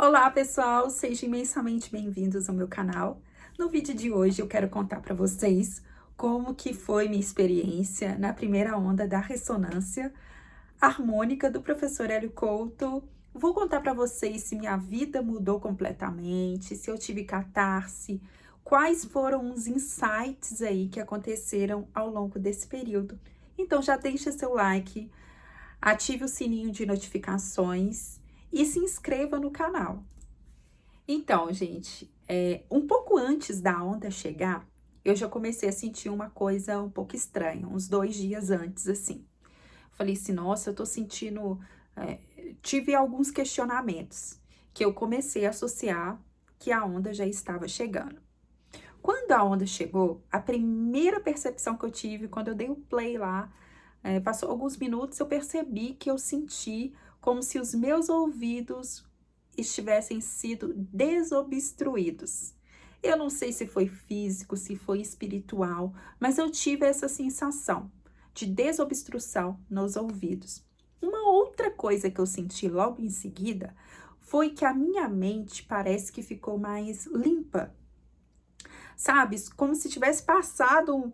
Olá, pessoal! Sejam imensamente bem-vindos ao meu canal. No vídeo de hoje eu quero contar para vocês como que foi minha experiência na primeira onda da ressonância harmônica do professor Hélio Couto. Vou contar para vocês se minha vida mudou completamente, se eu tive catarse, quais foram os insights aí que aconteceram ao longo desse período. Então já deixa seu like, ative o sininho de notificações e se inscreva no canal. Então, gente, um pouco antes da onda chegar, eu já comecei a sentir uma coisa um pouco estranha, uns 2 dias antes, assim. Falei assim, nossa, eu tô sentindo... tive alguns questionamentos, que eu comecei a associar que a onda já estava chegando. Quando a onda chegou, a primeira percepção que eu tive, quando eu dei o play lá, passou alguns minutos, eu percebi que eu senti como se os meus ouvidos estivessem sido desobstruídos. Eu não sei se foi físico, se foi espiritual, mas eu tive essa sensação de desobstrução nos ouvidos. Uma outra coisa que eu senti logo em seguida foi que a minha mente parece que ficou mais limpa, sabe? Como se tivesse passado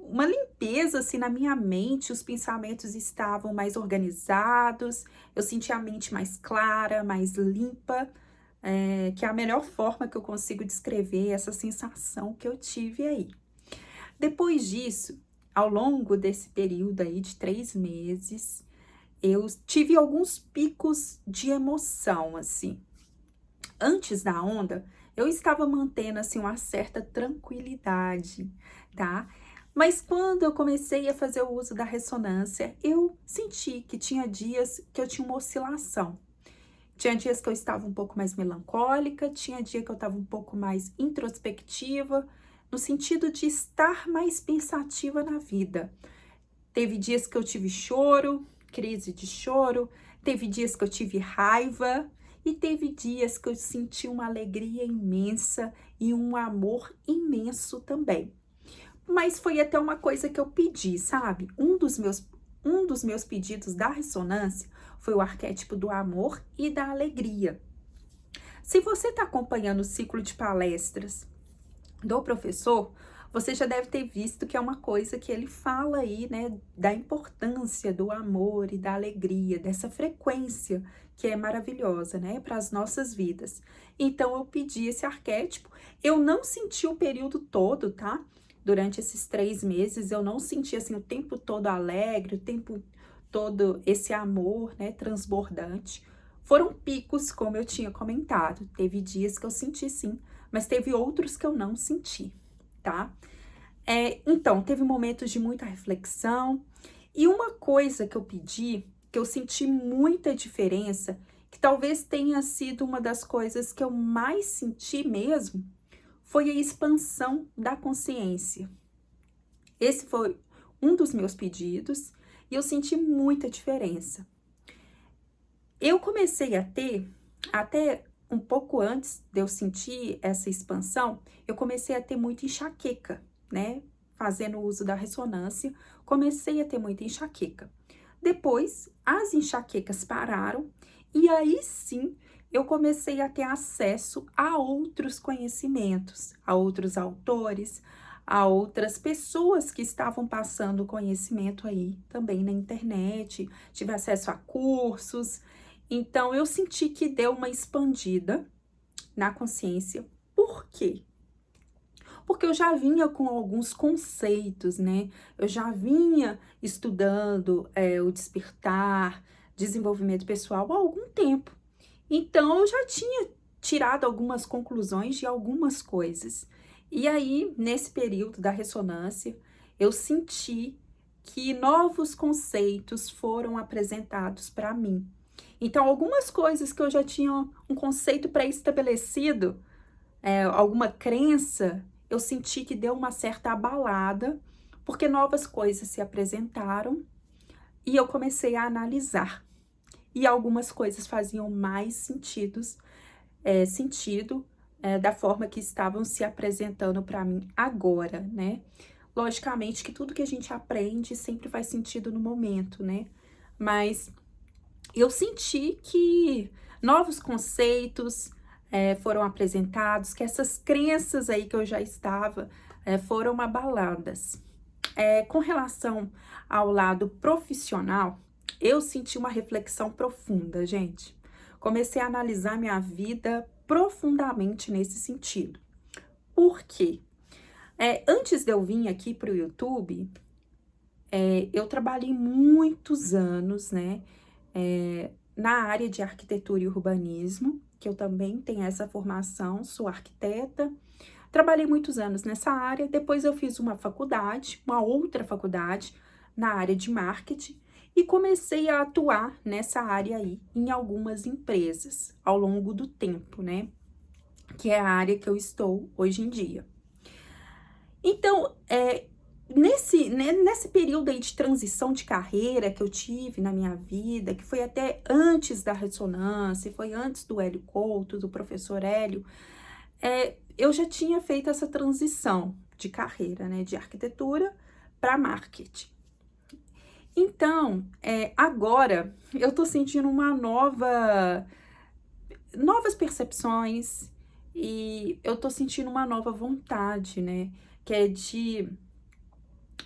uma limpeza assim na minha mente, os pensamentos estavam mais organizados, eu senti a mente mais clara, mais limpa, que é a melhor forma que eu consigo descrever essa sensação que eu tive aí. Depois disso, ao longo desse período aí de 3 meses, eu tive alguns picos de emoção, assim. Antes da onda, eu estava mantendo, assim, uma certa tranquilidade, tá? Mas quando eu comecei a fazer o uso da ressonância, eu senti que tinha dias que eu tinha uma oscilação. Tinha dias que eu estava um pouco mais melancólica, tinha dia que eu estava um pouco mais introspectiva, no sentido de estar mais pensativa na vida. Teve dias que eu tive choro, crise de choro, teve dias que eu tive raiva e teve dias que eu senti uma alegria imensa e um amor imenso também. Mas foi até uma coisa que eu pedi, sabe? Um dos meus pedidos da ressonância foi o arquétipo do amor e da alegria. Se você está acompanhando o ciclo de palestras do professor, você já deve ter visto que é uma coisa que ele fala aí, né, da importância do amor e da alegria, dessa frequência que é maravilhosa, né, para as nossas vidas. Então, eu pedi esse arquétipo, eu não senti o período todo, tá? Durante esses 3 meses, eu não senti, assim, o tempo todo alegre, o tempo todo esse amor, né, transbordante. Foram picos, como eu tinha comentado, teve dias que eu senti sim, mas teve outros que eu não senti, tá? Então, teve momentos de muita reflexão, e uma coisa que eu pedi, que eu senti muita diferença, que talvez tenha sido uma das coisas que eu mais senti mesmo, foi a expansão da consciência. Esse foi um dos meus pedidos, e eu senti muita diferença. Eu comecei a ter, até um pouco antes de eu sentir essa expansão, eu comecei a ter muita enxaqueca, né? Fazendo uso da ressonância, comecei a ter muita enxaqueca. Depois, as enxaquecas pararam e aí sim eu comecei a ter acesso a outros conhecimentos, a outros autores, a outras pessoas que estavam passando conhecimento aí também na internet, tive acesso a cursos. Então, eu senti que deu uma expandida na consciência. Por quê? Porque eu já vinha com alguns conceitos, né? Eu já vinha estudando o despertar, desenvolvimento pessoal há algum tempo. Então, eu já tinha tirado algumas conclusões de algumas coisas. E aí, nesse período da ressonância, eu senti que novos conceitos foram apresentados para mim. Então, algumas coisas que eu já tinha um conceito pré-estabelecido, alguma crença, eu senti que deu uma certa abalada, porque novas coisas se apresentaram e eu comecei a analisar. E algumas coisas faziam mais sentido da forma que estavam se apresentando para mim agora, né? Logicamente que tudo que a gente aprende sempre faz sentido no momento, né? Mas eu senti que novos conceitos foram apresentados, que essas crenças aí que eu já estava foram abaladas. Com relação ao lado profissional, eu senti uma reflexão profunda, gente. Comecei a analisar minha vida profundamente nesse sentido. Por quê? Antes de eu vir aqui para o YouTube, eu trabalhei muitos anos, né, na área de arquitetura e urbanismo, que eu também tenho essa formação, sou arquiteta. Trabalhei muitos anos nessa área, depois eu fiz uma outra faculdade, na área de marketing, e comecei a atuar nessa área aí, em algumas empresas, ao longo do tempo, né? Que é a área que eu estou hoje em dia. Então, nesse período aí de transição de carreira que eu tive na minha vida, que foi até antes da ressonância, foi antes do Hélio Couto, do professor Hélio, eu já tinha feito essa transição de carreira, né, de arquitetura para marketing. Então, agora eu tô sentindo novas percepções e eu tô sentindo uma nova vontade, né, que é de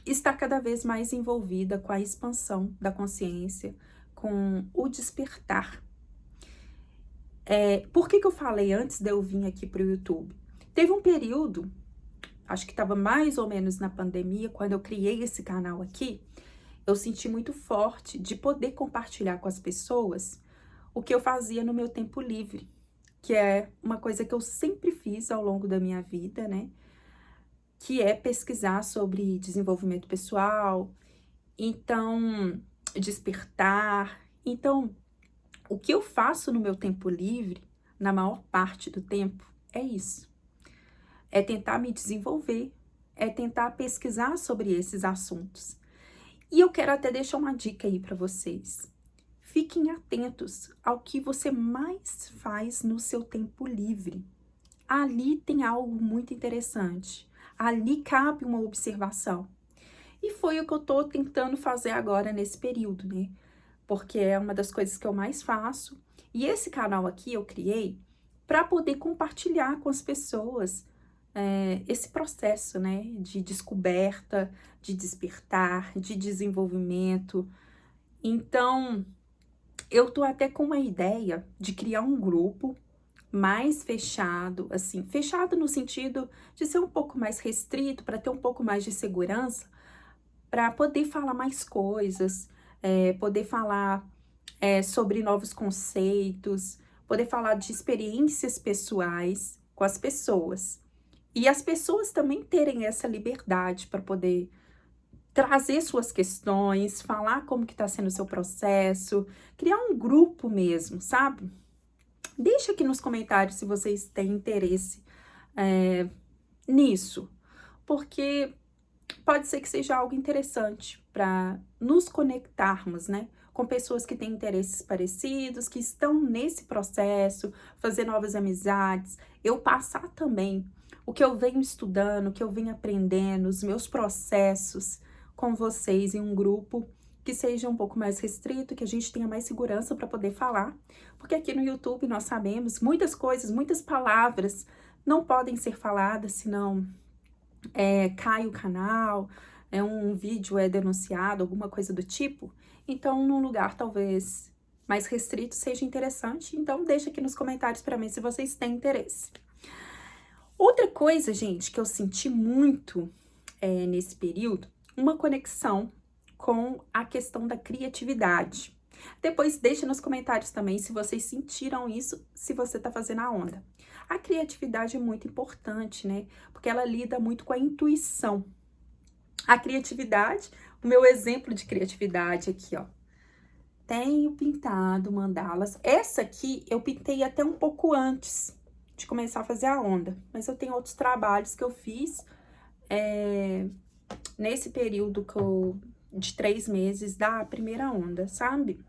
estar cada vez mais envolvida com a expansão da consciência, com o despertar. Por que eu falei antes de eu vir aqui para o YouTube? Teve um período, acho que estava mais ou menos na pandemia, quando eu criei esse canal aqui, eu senti muito forte de poder compartilhar com as pessoas o que eu fazia no meu tempo livre, que é uma coisa que eu sempre fiz ao longo da minha vida, né? Que é pesquisar sobre desenvolvimento pessoal, então, despertar. Então, o que eu faço no meu tempo livre, na maior parte do tempo, é isso. É tentar me desenvolver, é tentar pesquisar sobre esses assuntos. E eu quero até deixar uma dica aí para vocês. Fiquem atentos ao que você mais faz no seu tempo livre. Ali tem algo muito interessante. Ali cabe uma observação. E foi o que eu tô tentando fazer agora nesse período, né? Porque é uma das coisas que eu mais faço. E esse canal aqui eu criei para poder compartilhar com as pessoas esse processo, né, de descoberta, de despertar, de desenvolvimento. Então, eu tô até com uma ideia de criar um grupo mais fechado, assim, fechado no sentido de ser um pouco mais restrito, para ter um pouco mais de segurança, para poder falar mais coisas, poder falar sobre novos conceitos, poder falar de experiências pessoais com as pessoas. E as pessoas também terem essa liberdade para poder trazer suas questões, falar como que está sendo o seu processo, criar um grupo mesmo, sabe? Deixa aqui nos comentários se vocês têm interesse nisso, porque pode ser que seja algo interessante para nos conectarmos, né? Com pessoas que têm interesses parecidos, que estão nesse processo, fazer novas amizades. Eu passar também o que eu venho estudando, o que eu venho aprendendo, os meus processos com vocês em um grupo que seja um pouco mais restrito, que a gente tenha mais segurança para poder falar. Porque aqui no YouTube nós sabemos muitas coisas, muitas palavras não podem ser faladas, senão cai o canal, um vídeo é denunciado, alguma coisa do tipo. Então, num lugar talvez mais restrito seja interessante. Então, deixa aqui nos comentários para mim se vocês têm interesse. Outra coisa, gente, que eu senti muito nesse período, uma conexão com a questão da criatividade. Depois deixa nos comentários também se vocês sentiram isso, se você tá fazendo a onda. A criatividade é muito importante, né? Porque ela lida muito com a intuição. A criatividade, o meu exemplo de criatividade aqui, ó. Tenho pintado mandalas. Essa aqui eu pintei até um pouco antes de começar a fazer a onda. Mas eu tenho outros trabalhos que eu fiz nesse período de 3 meses da primeira onda, sabe?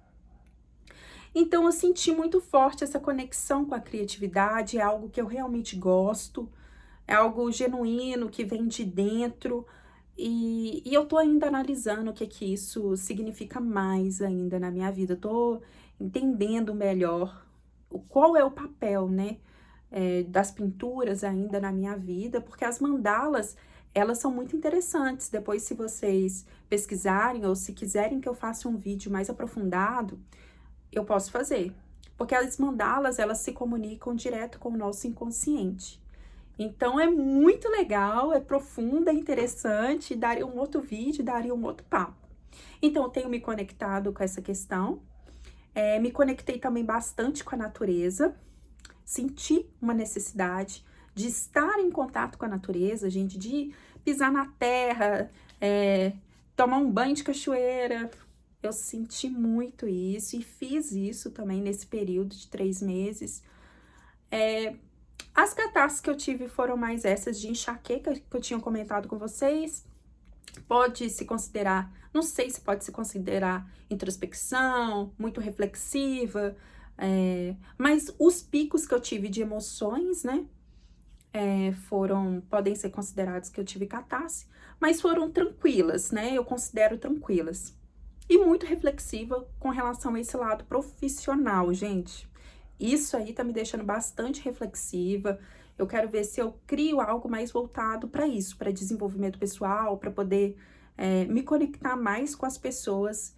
Então, eu senti muito forte essa conexão com a criatividade, é algo que eu realmente gosto, é algo genuíno, que vem de dentro, e eu tô ainda analisando o que isso significa mais ainda na minha vida, eu tô entendendo melhor qual é o papel, né, das pinturas ainda na minha vida, porque as mandalas, elas são muito interessantes. Depois, se vocês pesquisarem ou se quiserem que eu faça um vídeo mais aprofundado, eu posso fazer. Porque as mandalas, elas se comunicam direto com o nosso inconsciente. Então, é muito legal, é profunda, é interessante, daria um outro vídeo, daria um outro papo. Então, eu tenho me conectado com essa questão, me conectei também bastante com a natureza, senti uma necessidade de estar em contato com a natureza, gente, de pisar na terra, tomar um banho de cachoeira. Eu senti muito isso e fiz isso também nesse período de 3 meses. As catarses que eu tive foram mais essas de enxaqueca que eu tinha comentado com vocês. Pode se considerar, não sei se pode se considerar introspecção, muito reflexiva, mas os picos que eu tive de emoções, né, podem ser considerados que eu tive catarse, mas foram tranquilas, né, eu considero tranquilas. E muito reflexiva com relação a esse lado profissional, gente. Isso aí tá me deixando bastante reflexiva. Eu quero ver se eu crio algo mais voltado para isso, para desenvolvimento pessoal, para poder me conectar mais com as pessoas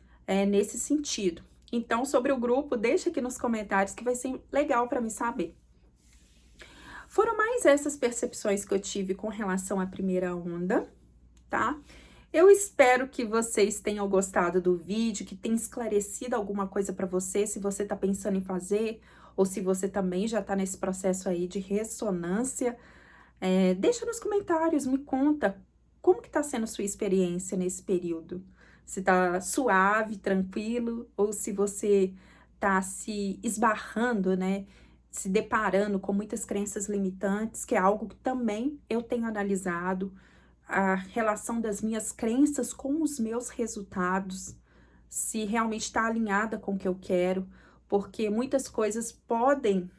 nesse sentido. Então, sobre o grupo, deixa aqui nos comentários que vai ser legal para me saber. Foram mais essas percepções que eu tive com relação à primeira onda, tá? Eu espero que vocês tenham gostado do vídeo, que tenha esclarecido alguma coisa para você, se você tá pensando em fazer, ou se você também já tá nesse processo aí de ressonância. Deixa nos comentários, me conta como que tá sendo sua experiência nesse período. Se tá suave, tranquilo, ou se você tá se esbarrando, né? Se deparando com muitas crenças limitantes, que é algo que também eu tenho analisado, a relação das minhas crenças com os meus resultados, se realmente está alinhada com o que eu quero, porque muitas coisas podem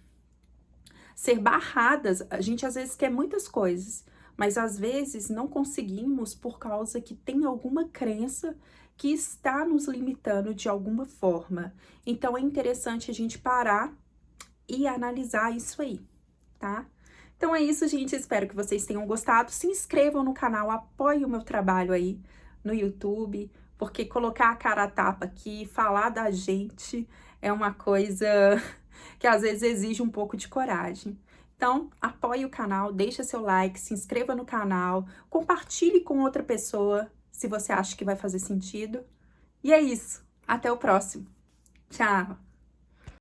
ser barradas. A gente às vezes quer muitas coisas, mas às vezes não conseguimos por causa que tem alguma crença que está nos limitando de alguma forma. Então é interessante a gente parar e analisar isso aí, tá? Então é isso, gente. Espero que vocês tenham gostado. Se inscrevam no canal, apoiem o meu trabalho aí no YouTube, porque colocar a cara a tapa aqui, falar da gente é uma coisa que às vezes exige um pouco de coragem. Então, apoie o canal, deixa seu like, se inscreva no canal, compartilhe com outra pessoa se você acha que vai fazer sentido. E é isso. Até o próximo. Tchau!